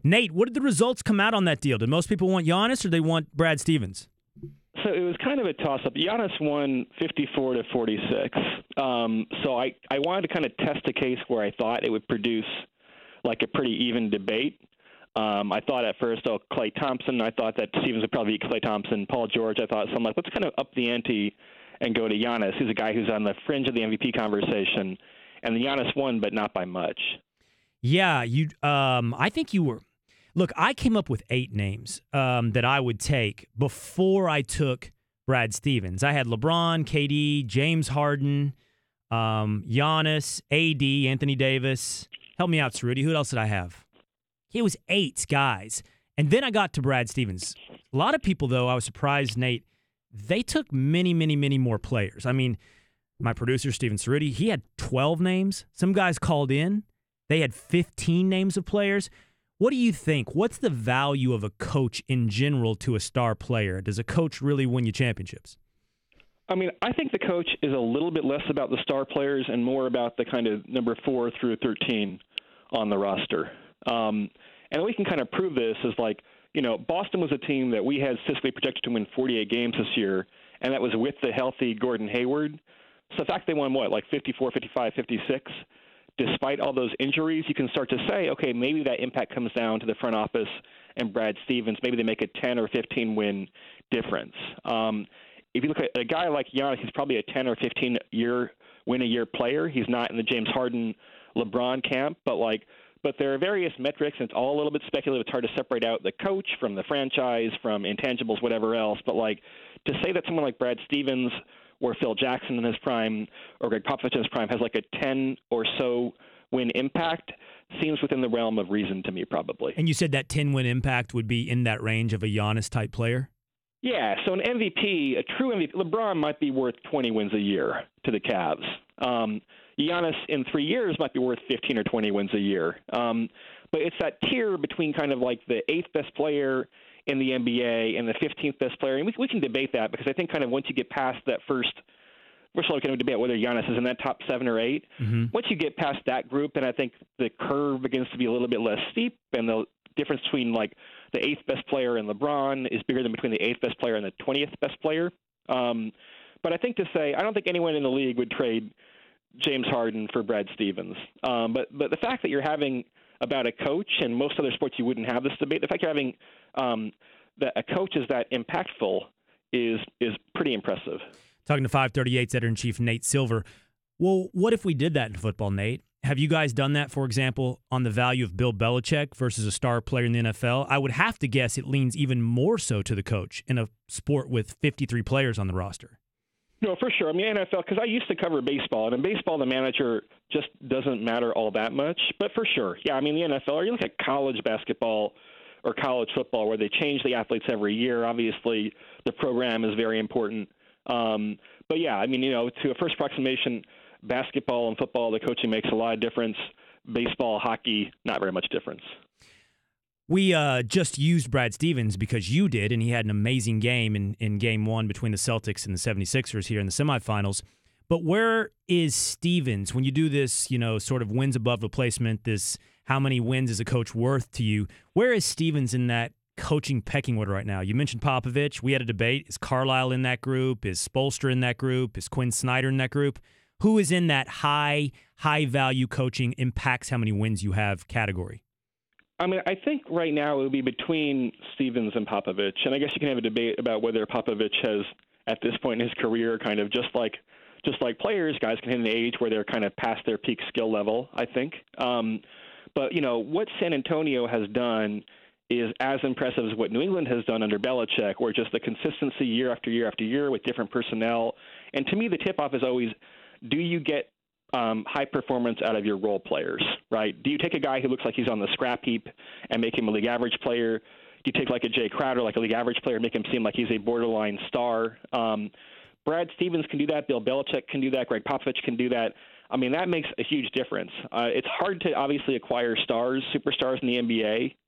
Nate, what did the results come out on that deal? Did most people want Giannis or they want Brad Stevens? So it was kind of a toss-up. Giannis won 54-46. So I wanted to kind of test a case where I thought it would produce like a pretty even debate. I thought at first, Klay Thompson. I thought that Stevens would probably beat Klay Thompson. Paul George, I thought. So I'm like, let's kind of up the ante and go to Giannis, who's a guy who's on the fringe of the MVP conversation. And the Giannis won, but not by much. Yeah, I think you were. Look, I came up with 8 names that I would take before I took Brad Stevens. I had LeBron, KD, James Harden, Giannis, AD, Anthony Davis. Help me out, Cerruti. Who else did I have? It was 8 guys. And then I got to Brad Stevens. A lot of people, though, I was surprised, Nate, they took many, many, many more players. I mean, my producer, Steven Cerruti, he had 12 names. Some guys called in. They had 15 names of players. What do you think? What's the value of a coach in general to a star player? Does a coach really win you championships? I mean, I think the coach is a little bit less about the star players and more about the kind of number 4 through 13 on the roster. And we can kind of prove this is like, Boston was a team that we had statistically projected to win 48 games this year, and that was with the healthy Gordon Hayward. So the fact they won, 54, 55, 56, despite all those injuries, you can start to say, okay, maybe that impact comes down to the front office and Brad Stevens. Maybe they make a 10 or 15 win difference. If you look at a guy like Giannis, he's probably a 10 or 15 win a year player. He's not in the James Harden, LeBron camp, but there are various metrics, and it's all a little bit speculative. It's hard to separate out the coach from the franchise, from intangibles, whatever else. But to say that someone like Brad Stevens or Phil Jackson in his prime or Greg Popovich in his prime has like a 10 or so win impact seems within the realm of reason to me, probably. And you said that 10-win impact would be in that range of a Giannis-type player? Yeah, so an MVP, a true MVP, LeBron might be worth 20 wins a year to the Cavs. Giannis in 3 years might be worth 15 or 20 wins a year. But it's that tier between kind of like the 8th best player in the NBA and the 15th best player. And we can debate that because I think kind of once you get past that first of all, we can debate whether Giannis is in that top 7 or 8. Mm-hmm. Once you get past that group, and I think the curve begins to be a little bit less steep, and the difference between like the 8th best player and LeBron is bigger than between the 8th best player and the 20th best player. But I think to say, I don't think anyone in the league would trade James Harden for Brad Stevens. But the fact that you're having about a coach, and most other sports you wouldn't have this debate, the fact you're having that a coach is that impactful is pretty impressive. Talking to 538's editor-in-chief Nate Silver. Well, what if we did that in football, Nate? Have you guys done that, for example, on the value of Bill Belichick versus a star player in the NFL? I would have to guess it leans even more so to the coach in a sport with 53 players on the roster. No, for sure. I mean, NFL, because I used to cover baseball, and in baseball, the manager just doesn't matter all that much. But for sure, yeah, I mean, the NFL, or you look at college basketball or college football where they change the athletes every year. Obviously, the program is very important. But, yeah, I mean, to a first approximation, basketball and football, the coaching makes a lot of difference. Baseball, hockey, not very much difference. We just used Brad Stevens because you did, and he had an amazing game in Game 1 between the Celtics and the 76ers here in the semifinals. But where is Stevens when you do this, sort of wins above replacement, this how many wins is a coach worth to you? Where is Stevens in that coaching pecking order right now? You mentioned Popovich. We had a debate. Is Carlisle in that group? Is Spoelstra in that group? Is Quinn Snyder in that group? Who is in that high-value coaching impacts how many wins you have category? I mean, I think right now it would be between Stevens and Popovich, and I guess you can have a debate about whether Popovich has, at this point in his career, kind of just like players, guys can hit an age where they're kind of past their peak skill level, I think. But, what San Antonio has done is as impressive as what New England has done under Belichick, where just the consistency year after year after year with different personnel. And to me, the tip-off is always, do you get high performance out of your role players, right? Do you take a guy who looks like he's on the scrap heap and make him a league average player? Do you take like a Jay Crowder, like a league average player, and make him seem like he's a borderline star? Brad Stevens can do that. Bill Belichick can do that. Greg Popovich can do that. I mean, that makes a huge difference. It's hard to obviously acquire superstars in the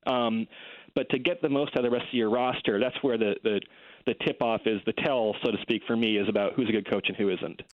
NBA, but to get the most out of the rest of your roster, that's where the tip-off is, the tell, so to speak, for me, is about who's a good coach and who isn't.